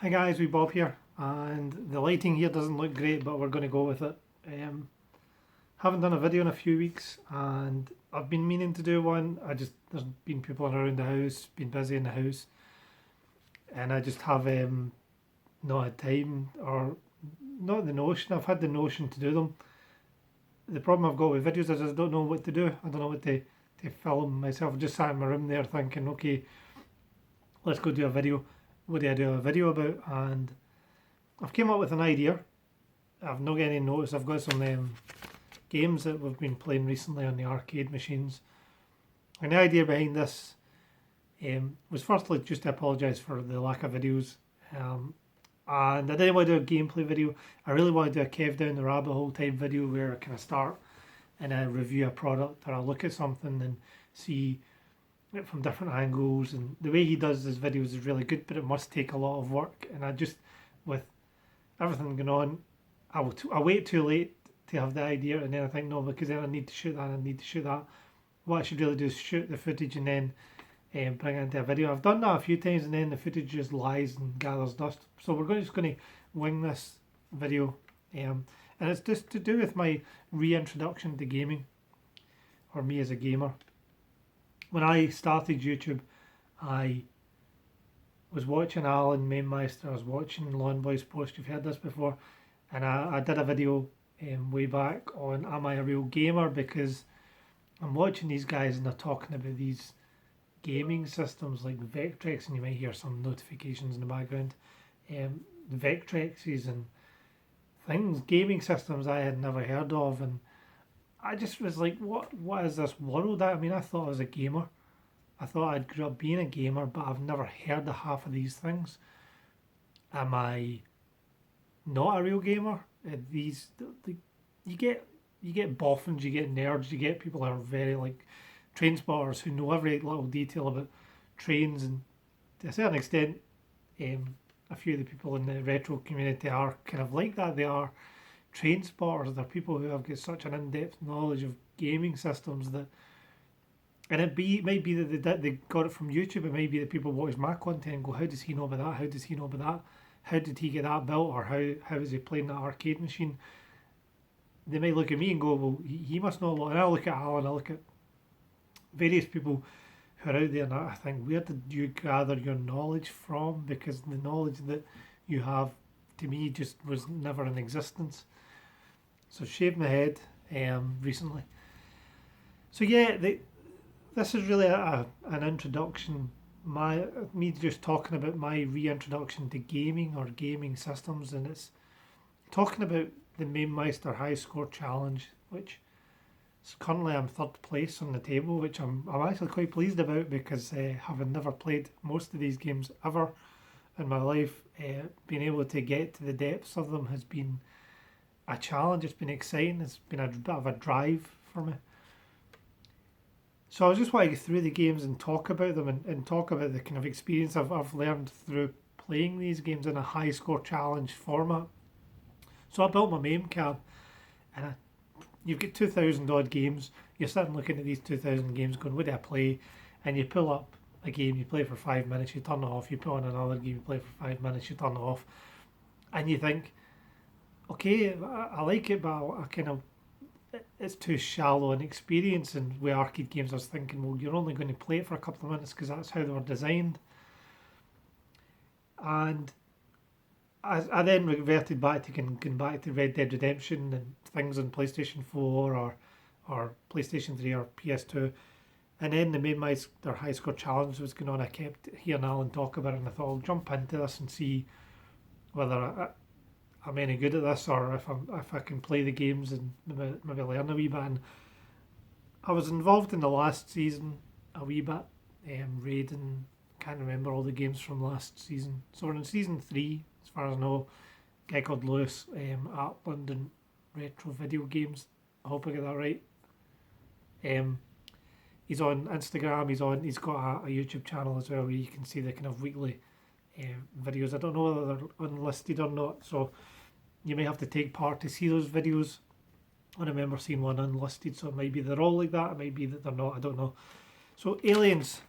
Hi guys, we Bob here, and the lighting here doesn't look great, but we're going to go with it. Haven't done a video in a few weeks, and I've been meaning to do one. There's been people around the house, been busy in the house, and I just have not had time or not the notion. I've had the notion to do them. The problem I've got with videos is I just don't know what to do. I don't know what to film myself. I just sat in my room there thinking, okay, let's go do a video. What do I do a video about? And I've came up with an idea. I've not got any notice. I've got some games that we've been playing recently on the arcade machines. And the idea behind this was firstly just to apologise for the lack of videos. And I didn't want to do a gameplay video. I really want to do a Kev Down the Rabbit Hole type video where I kind of start and I review a product or I look at something and see it from different angles. And the way he does his videos is really good, but it must take a lot of work. And with everything going on, I wait too late to have the idea, and then I think no, because then I need to shoot that, and I need to shoot that. What I should really do is shoot the footage and then bring it into a video. I've done that a few times, and then the footage just lies and gathers dust. So we're just going to wing this video, and it's just to do with my reintroduction to gaming, or me as a gamer. When I started YouTube, I was watching Alan Mainmeister, I was watching Lawn Boy Sports, you've heard this before, and I did a video way back on Am I a Real Gamer, because I'm watching these guys and they're talking about these gaming systems like Vectrex, and you might hear some notifications in the background, Vectrexes and things, gaming systems I had never heard of, and I just was like, what is this world? I mean, I thought I was a gamer. I thought I'd grew up being a gamer, but I've never heard of half of these things. Am I not a real gamer? You get boffins, you get nerds, you get people that are very like train spotters who know every little detail about trains, and to a certain extent, a few of the people in the retro community are kind of like that. They are train spotters. They're people who have got such an in-depth knowledge of gaming systems that, and it might be that they got it from YouTube. It might be that people watch my content and go, how does he know about that? How does he know about that? How did he get that built? Or how is he playing that arcade machine? They might look at me and go, well, he must know a lot. And I look at Alan, I look at various people who are out there, and I think, where did you gather your knowledge from? Because the knowledge that you have, to me, just was never in existence. So shaved my head recently. So yeah, this is really an introduction. Me just talking about my reintroduction to gaming or gaming systems, and it's talking about the Mainmeister Highscore challenge, which currently I'm third place on the table, which I'm actually quite pleased about, because having never played most of these games ever in my life, being able to get to the depths of them has been a challenge. It's been exciting. It's been a bit of a drive for me. So I was just want to go through the games and talk about them, and talk about the kind of experience I've learned through playing these games in a high score challenge format. So I built my MAME cab, and you've got 2,000 odd games. You're sitting looking at these 2,000 games going, what do I play? And you pull up a game, you play for 5 minutes, you turn it off. You put on another game, you play for 5 minutes, you turn it off. And you think, okay, I like it, but it's too shallow an experience. And with arcade games, I was thinking, well, you're only going to play it for a couple of minutes because that's how they were designed. And I then reverted back to going back to Red Dead Redemption and things on PlayStation 4 or PlayStation 3 or PS2. And then the Mainmeister High Score Challenge was going on. I kept hearing Alan talk about it, and I thought, I'll jump into this and see whether I'm any good at this, or if I can play the games and maybe learn a wee bit. And I was involved in the last season a wee bit, raiding. Can't remember all the games from last season. So we're in season 3, as far as I know. A guy called Lewis at London Retro Video Games. I hope I get that right. He's on Instagram. He's got a YouTube channel as well, where you can see the kind of weekly videos. I don't know whether they're unlisted or not, so you may have to take part to see those videos. I remember seeing one unlisted, so it might be they're all like that. It might be that they're not. I don't know. So Aliens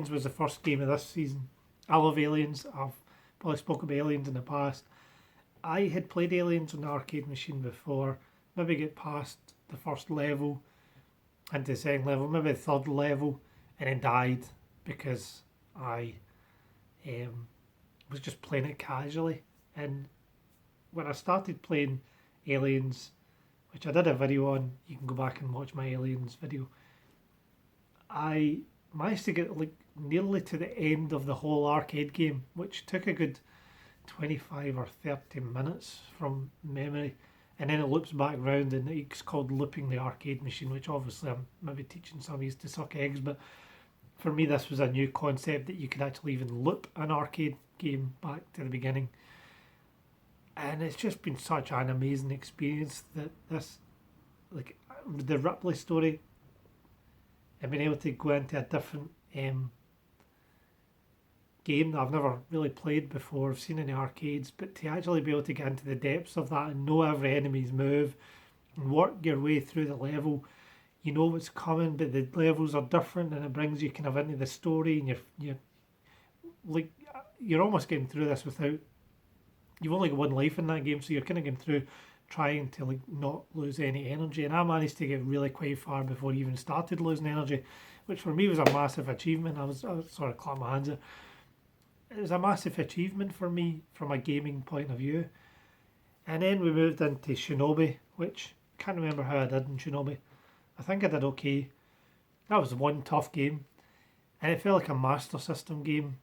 was the first game of this season. I love Aliens. I've probably spoke about Aliens in the past. I had played Aliens on the arcade machine before, maybe get past the first level into the second level, maybe the third level, and then died because I was just playing it casually. And when I started playing Aliens, which I did a video on, you can go back and watch my Aliens video, I managed to get like nearly to the end of the whole arcade game, which took a good 25 or 30 minutes from memory. And then it loops back round and it's called looping the arcade machine, which obviously I'm maybe teaching some of you to suck eggs, but for me this was a new concept that you could actually even loop an arcade game back to the beginning. And it's just been such an amazing experience that this, like the Ripley story, and being able to go into a different game that I've never really played before, I've seen in the arcades, but to actually be able to get into the depths of that and know every enemy's move and work your way through the level, you know what's coming, but the levels are different and it brings you kind of into the story, and you're almost getting through this without, you've only got one life in that game, so you're kind of getting through trying to like not lose any energy, and I managed to get really quite far before I even started losing energy, which for me was a massive achievement. I was sort of clapping my hands. It was a massive achievement for me from a gaming point of view. And then we moved into Shinobi, which I can't remember how I did in Shinobi. I think I did okay. That was one tough game, and it felt like a Master System game.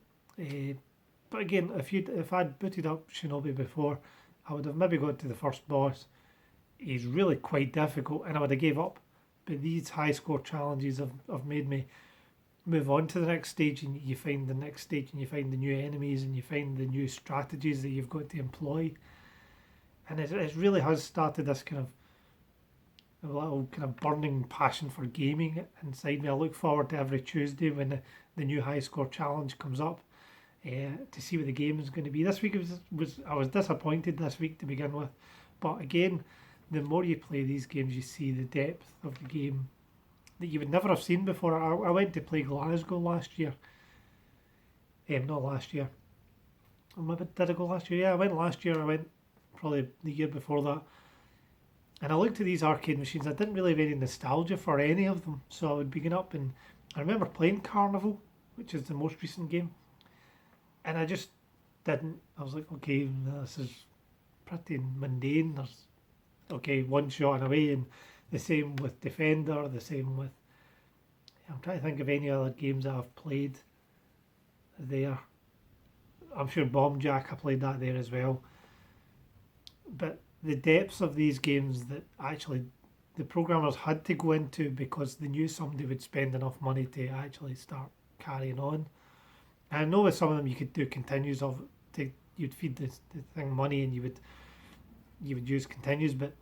But again, if I'd booted up Shinobi before, I would have maybe got to the first boss. He's really quite difficult, and I would have gave up. But these high score challenges have made me move on to the next stage, and you find the next stage, and you find the new enemies, and you find the new strategies that you've got to employ. And it really has started this kind of a little kind of burning passion for gaming inside me. I look forward to every Tuesday when the new high score challenge comes up. To see what the game is going to be. This week I was disappointed this week to begin with, but again, the more you play these games, you see the depth of the game that you would never have seen before. I went to play Glasgow last year. Not last year. Maybe did I go last year? Yeah, I went last year. I went probably the year before that. And I looked at these arcade machines. I didn't really have any nostalgia for any of them, so I would begin up, and I remember playing Carnival, which is the most recent game. And I just didn't. I was like, okay, this is pretty mundane. There's, okay, one shot and away, and the same with Defender, the same with, I'm trying to think of any other games that I've played there. I'm sure Bomb Jack, I played that there as well. But the depths of these games that actually the programmers had to go into because they knew somebody would spend enough money to actually start carrying on. I know with some of them you could do continues of, you'd feed the thing money and you would use continues, but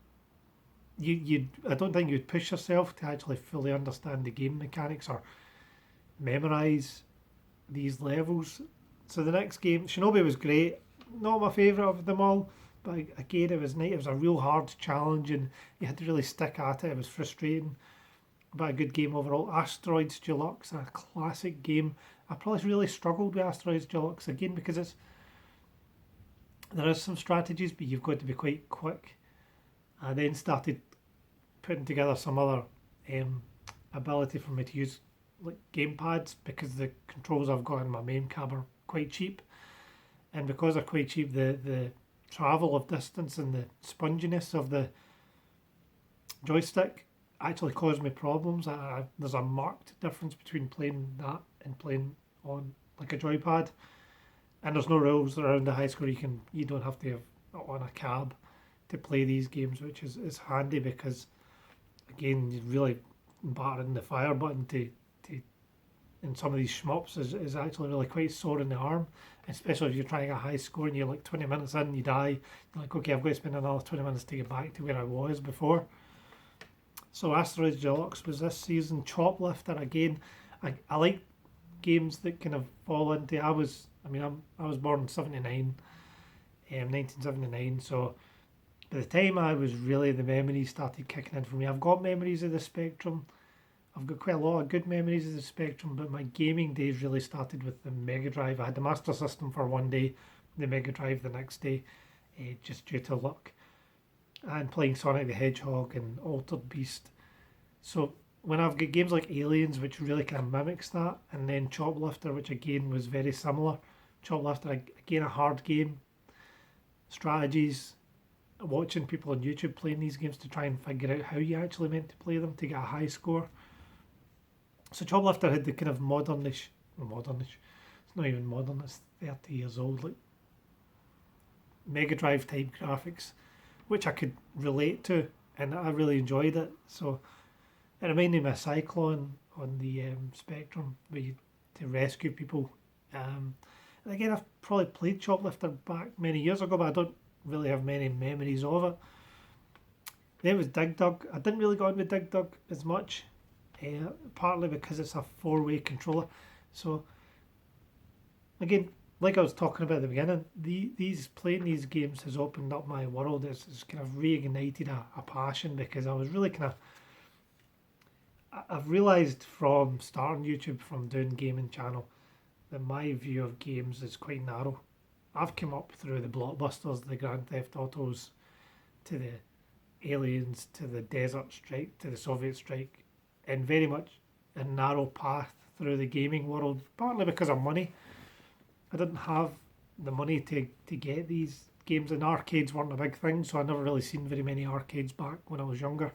I don't think you'd push yourself to actually fully understand the game mechanics or memorise these levels. So the next game, Shinobi was great, not my favourite of them all, but again it was nice. It was a real hard challenge and you had to really stick at it. It was frustrating, but a good game overall. Asteroids Deluxe, a classic game. I probably really struggled with Asteroids Deluxe again because there is some strategies, but you've got to be quite quick. I then started putting together some other ability for me to use like gamepads because the controls I've got in my main cab are quite cheap, and because they're quite cheap, the travel of distance and the sponginess of the joystick actually caused me problems. There's a marked difference between playing that and playing on like a joypad, and there's no rules around the high score. You don't have to have on a cab to play these games, which is handy because again you're really battering the fire button to in some of these shmups is actually really quite sore in the arm, especially if you're trying a high score and you're like 20 minutes in and you die. You're like, okay, I've got to spend another 20 minutes to get back to where I was before. So Asteroids Deluxe was this season. Choplifter again. I like games that kind of fall into. I was born in 79, 1979. So by the time I was really, the memories started kicking in for me. I've got memories of the Spectrum. I've got quite a lot of good memories of the Spectrum, but my gaming days really started with the Mega Drive. I had the Master System for one day, the Mega Drive the next day, just due to luck, and playing Sonic the Hedgehog and Altered Beast. So when I've got games like Aliens, which really kind of mimics that, and then Choplifter, which again was very similar. Choplifter, again, a hard game, strategies, watching people on YouTube playing these games to try and figure out how you actually meant to play them to get a high score. So Choplifter had the kind of modernish, it's not even modern, it's 30 years old, like Mega Drive type graphics, which I could relate to, and I really enjoyed it. So it reminded me of Cyclone on the Spectrum, where you to rescue people. And again, I've probably played Choplifter back many years ago, but I don't really have many memories of it. Then was Dig Dug. I didn't really go on with Dig Dug as much, partly because it's a four-way controller. So again, like I was talking about at the beginning, these playing these games has opened up my world. It's kind of reignited a passion, because I was really kind of, I've realised from starting YouTube, from doing gaming channel, that my view of games is quite narrow. I've come up through the blockbusters, the Grand Theft Autos, to the Aliens, to the Desert Strike, to the Soviet Strike, and very much a narrow path through the gaming world, partly because of money. I didn't have the money to get these games, and arcades weren't a big thing, so I never really seen very many arcades back when I was younger.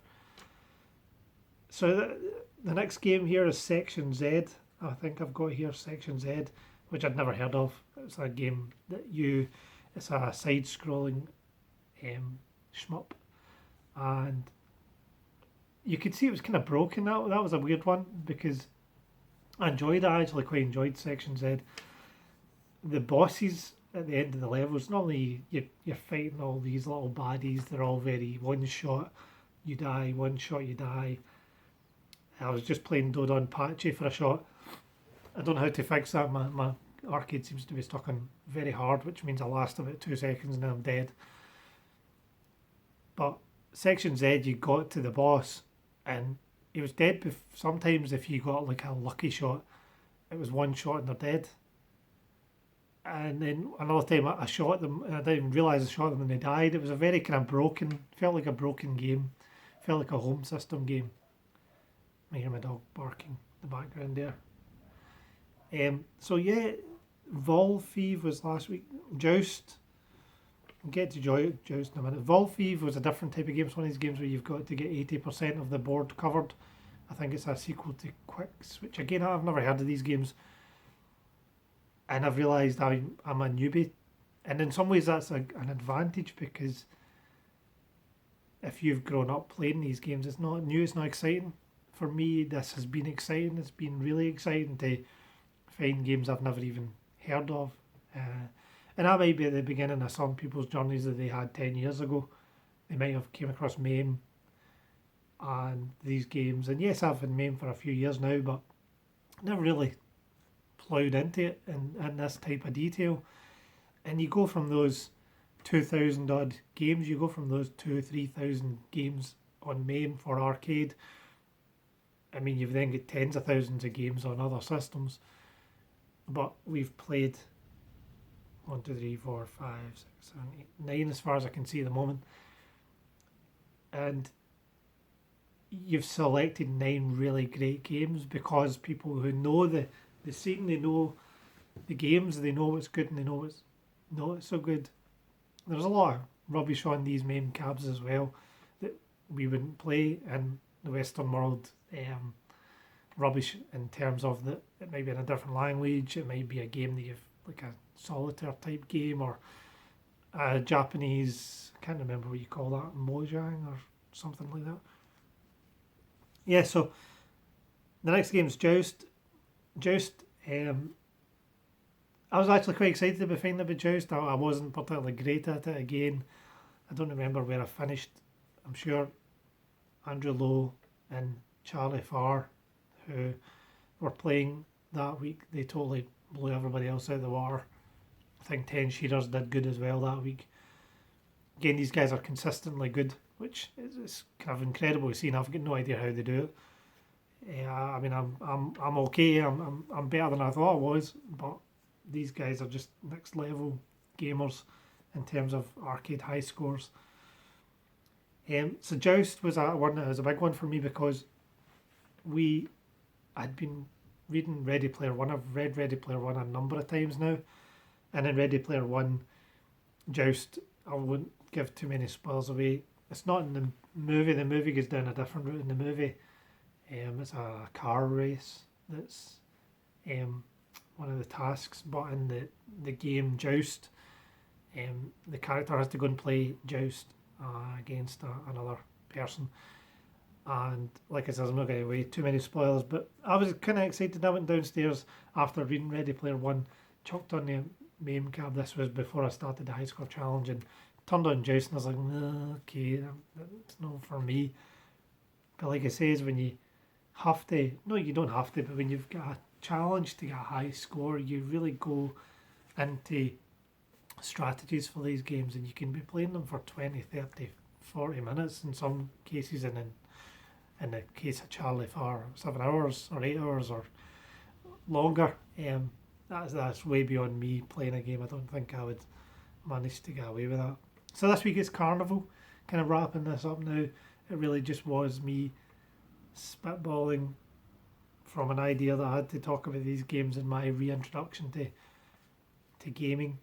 So the next game here is Section Z. I think I've got here Section Z, which I'd never heard of. It's a game that it's a side-scrolling shmup, and you could see it was kind of broken. That was a weird one, because I actually quite enjoyed Section Z. The bosses at the end of the levels, normally you're fighting all these little baddies. They're all very one shot, you die, one shot, you die. I was just playing Dodon Pachi for a shot. I don't know how to fix that. My arcade seems to be stuck on very hard, which means I last about 2 seconds and then I'm dead. But Section Z, you got to the boss and he was dead. Sometimes if you got like a lucky shot, it was one shot and they're dead. And then another time I shot them and I didn't even realise I shot them and they died. It was a very kind of broken, felt like a broken game. Felt like a home system game. I hear my dog barking in the background there. So yeah, Volfive was last week. Joust. We'll get to Joust in a minute. Volfive was a different type of game. It's one of these games where you've got to get 80% of the board covered. I think it's a sequel to Quicks, which again, I've never heard of these games. And I've realised I'm a newbie. And in some ways that's an advantage, because if you've grown up playing these games, it's not new, it's not exciting. For me, this has been exciting. It's been really exciting to find games I've never even heard of. And that might be at the beginning of some people's journeys that they had 10 years ago. They might have came across MAME and these games. And yes, I've been MAME for a few years now, but never really ploughed into it in this type of detail. And you go from those 2,000 odd games, you go from those 2,000-3,000 games on MAME for arcade. I mean, you've then got tens of thousands of games on other systems, but we've played 1, 2, 3, 4, 5, 6, 7, 8, 9 as far as I can see at the moment. And you've selected 9 really great games, because people who know the scene, they know the games, they know what's good and they know what's not so good. There's a lot of rubbish on these MAME cabs as well that we wouldn't play in the Western world. Rubbish in terms of that it might be in a different language, it might be a game that you've like a solitaire type game, or a Japanese, I can't remember what you call that, mojang or something like that. Yeah, so the next game is Joust. Joust, I was actually quite excited about finding about Joust. I wasn't particularly great at it again. I don't remember where I finished. I'm sure Andrew Lowe and Charlie Farr, who were playing that week, they totally blew everybody else out of the water. I think 10 Shearers did good as well that week. Again, these guys are consistently good, which is kind of incredible to see, and I've got no idea how they do it. I mean, I'm okay. I'm better than I thought I was, but these guys are just next level gamers in terms of arcade high scores. So Joust was a big one for me because I'd been reading Ready Player One. I've read Ready Player One a number of times now, and in Ready Player One, Joust, I won't give too many spoilers away. It's not in the movie. The movie goes down a different route in the movie. It's a car race. That's one of the tasks, but in the game Joust, the character has to go and play Joust against another person. And like I said, I'm not going to give away too many spoilers, but I was kind of excited. I went downstairs after reading Ready Player One, chucked on the MAME cab. This was before I started the Highscore challenge, and turned on Joust, and I was like, nah, okay, it's not for me. But like I say, is when you have to, no, you don't have to, but when you've got a challenge to get a high score, you really go into strategies for these games, and you can be playing them for 20, 30, 40 minutes in some cases, and in the case of Charlie for 7 hours or 8 hours or longer. That's way beyond me playing a game. I don't think I would manage to get away with that. So this week is Carnival. Kind of wrapping this up now. It really just was me spitballing from an idea that I had to talk about these games in my reintroduction to gaming.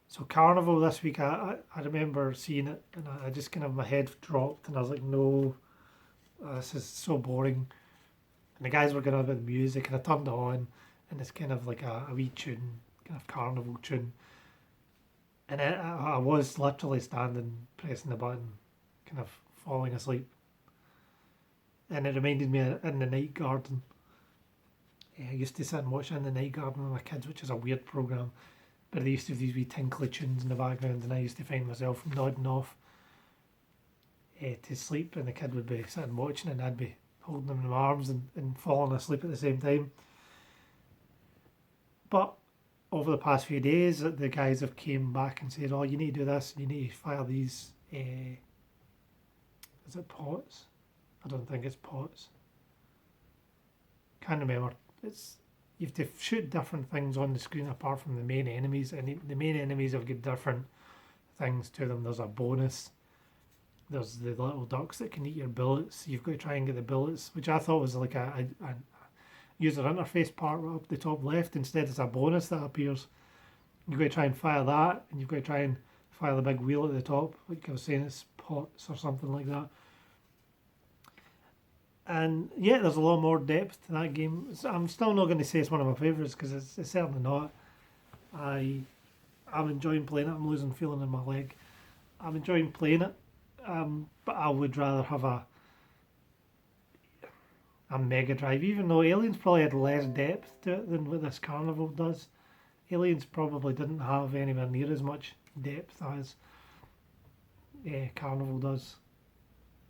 So Carnival this week, I remember seeing it, and I just kind of, my head dropped, and I was like, no, this is so boring. And the guys were going on about the music, and I turned it on, and it's kind of like a wee tune, kind of carnival tune. And I was literally standing, pressing the button, kind of falling asleep. And it reminded me of In the Night Garden. I used to sit and watch In the Night Garden with my kids, which is a weird programme. But they used to have these wee tinkly tunes in the background, and I used to find myself nodding off to sleep, and the kid would be sitting watching, and I'd be holding them in my arms and falling asleep at the same time. But over the past few days, the guys have came back and said, oh, you need to do this, you need to fire these, is it pots? I don't think it's pots. Can't remember. You have to shoot different things on the screen apart from the main enemies, and the main enemies have got different things to them. There's a bonus. There's the little ducks that can eat your bullets. You've got to try and get the bullets, which I thought was like a user interface part up the top left. Instead, it's a bonus that appears. You've got to try and fire that, and you've got to try and fire the big wheel at the top. Like I was saying, it's pots or something like that. And yeah, there's a lot more depth to that game. I'm still not going to say it's one of my favourites, because it's certainly not. I'm enjoying playing it. I'm losing feeling in my leg. I'm enjoying playing it, but I would rather have a Mega Drive, even though Aliens probably had less depth to it than what this Carnival does. Aliens probably didn't have anywhere near as much depth as Carnival does.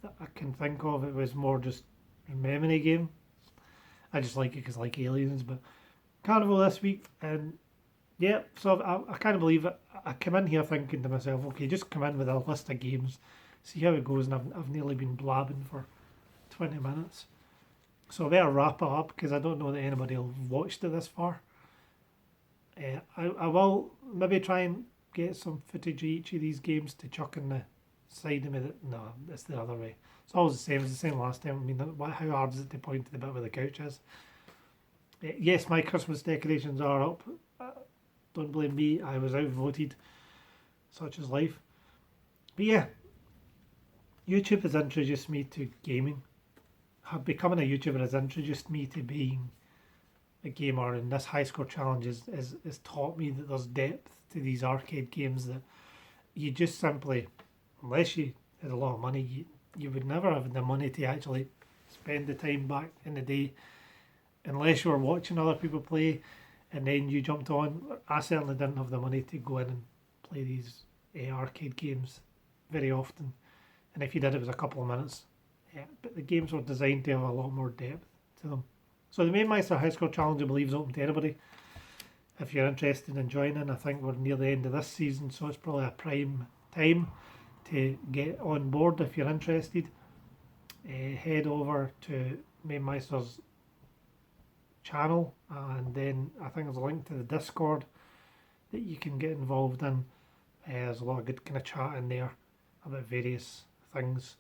That I can think of. It was more just a memory game. I just like it because I like Aliens. But Carnival this week, and yeah, so I can't believe it. I come in here thinking to myself, okay, just come in with a list of games, see how it goes, and I've nearly been blabbing for 20 minutes. So I better wrap it up, because I don't know that anybody will have watched it this far. I will maybe try and get some footage of each of these games to chuck in the side of me. No, it's the other way. It's always the same. It's the same last time. I mean, how hard is it to point to the bit where the couch is? Yes, my Christmas decorations are up. Don't blame me. I was outvoted. Such is life. But yeah, YouTube has introduced me to gaming. Becoming a YouTuber has introduced me to being a gamer, and this high score challenge has taught me that there's depth to these arcade games that you just simply, unless you had a lot of money, you would never have the money to actually spend the time back in the day, unless you were watching other people play and then you jumped on. I certainly didn't have the money to go in and play these arcade games very often, and if you did, it was a couple of minutes. Yeah, but the games were designed to have a lot more depth to them. So the Mainmeister Highscore Challenge, I believe, is open to anybody. If you're interested in joining, I think we're near the end of this season, so it's probably a prime time to get on board if you're interested. Head over to Mainmeister's channel, and then I think there's a link to the Discord that you can get involved in. There's a lot of good kind of chat in there about various things.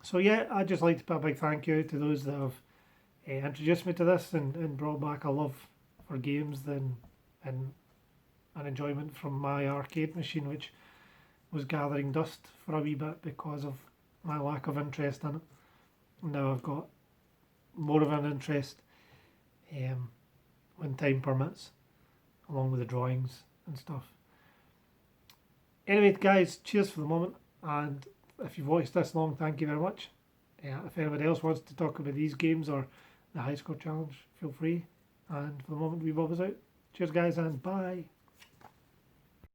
So yeah, I'd just like to put a big thank you to those that have introduced me to this and brought back a love for games and an enjoyment from my arcade machine, which was gathering dust for a wee bit because of my lack of interest in it. Now I've got more of an interest when time permits, along with the drawings and stuff. Anyway, guys, cheers for the moment, and if you've watched this long, thank you very much. If anybody else wants to talk about these games or the Highscore challenge, feel free. And for the moment, we Bob is out. Cheers, guys, and bye.